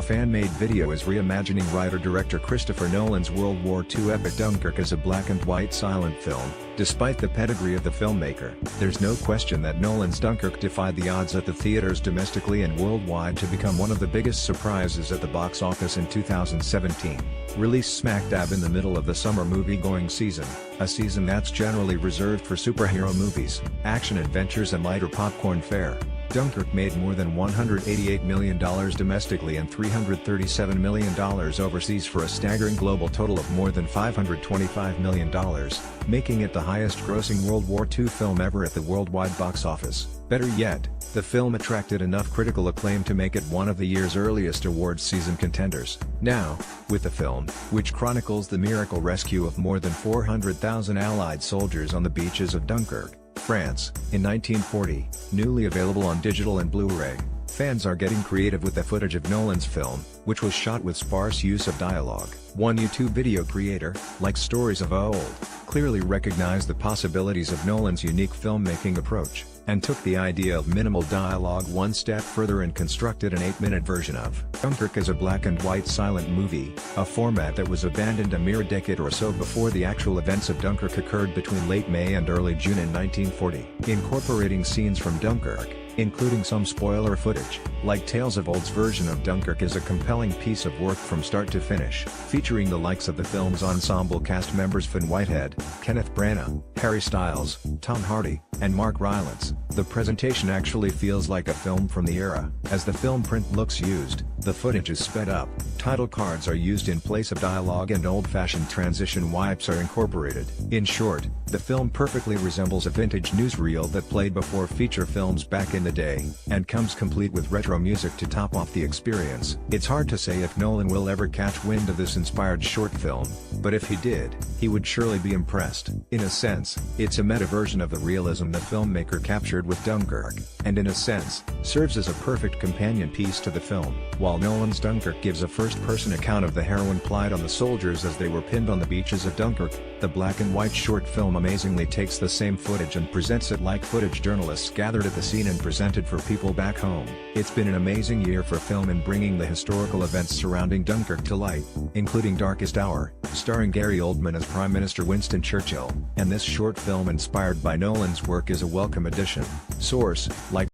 fan-made video is reimagining writer-director Christopher Nolan's World War II epic Dunkirk as a black-and-white silent film. Despite the pedigree of the filmmaker, there's no question that Nolan's Dunkirk defied the odds at the theaters domestically and worldwide to become one of the biggest surprises at the box office in 2017. Released smack dab in the middle of the summer movie-going season, a season that's generally reserved for superhero movies, action adventures and lighter popcorn fare, Dunkirk made more than $188 million domestically and $337 million overseas for a staggering global total of more than $525 million, making it the highest-grossing World War II film ever at the worldwide box office. Better yet, the film attracted enough critical acclaim to make it one of the year's earliest awards season contenders. Now, with the film, which chronicles the miracle rescue of more than 400,000 Allied soldiers on the beaches of Dunkirk, France, in 1940, newly available on digital and Blu-ray, fans are getting creative with the footage of Nolan's film, which was shot with sparse use of dialogue. One YouTube video creator, like stories of old, clearly recognized the possibilities of Nolan's unique filmmaking approach, and took the idea of minimal dialogue one step further and constructed an 8-minute version of Dunkirk as a black-and-white silent movie, a format that was abandoned a mere decade or so before the actual events of Dunkirk occurred between late May and early June in 1940. Incorporating scenes from Dunkirk, including some spoiler footage, like Tales of Old's version of Dunkirk is a compelling piece of work from start to finish, featuring the likes of the film's ensemble cast members Finn Whitehead, Kenneth Branagh, Harry Styles, Tom Hardy, and Mark Rylance. The presentation actually feels like a film from the era. As the film print looks used, the footage is sped up, title cards are used in place of dialogue and old-fashioned transition wipes are incorporated. In short, the film perfectly resembles a vintage newsreel that played before feature films back in the day, and comes complete with retro music to top off the experience. It's hard to say if Nolan will ever catch wind of this inspired short film, but if he did, he would surely be impressed. In a sense, it's a meta version of the realism the filmmaker captured with Dunkirk, and in a sense, serves as a perfect companion piece to the film. While Nolan's Dunkirk gives a first-person account of the harrowing plight on the soldiers as they were pinned on the beaches of Dunkirk, the black-and-white short film amazingly takes the same footage and presents it like footage journalists gathered at the scene and presented for people back home. It's been an amazing year for film in bringing the historical events surrounding Dunkirk to light, including Darkest Hour, starring Gary Oldman as Prime Minister Winston Churchill, and this short film inspired by Nolan's work is a welcome addition. Source, like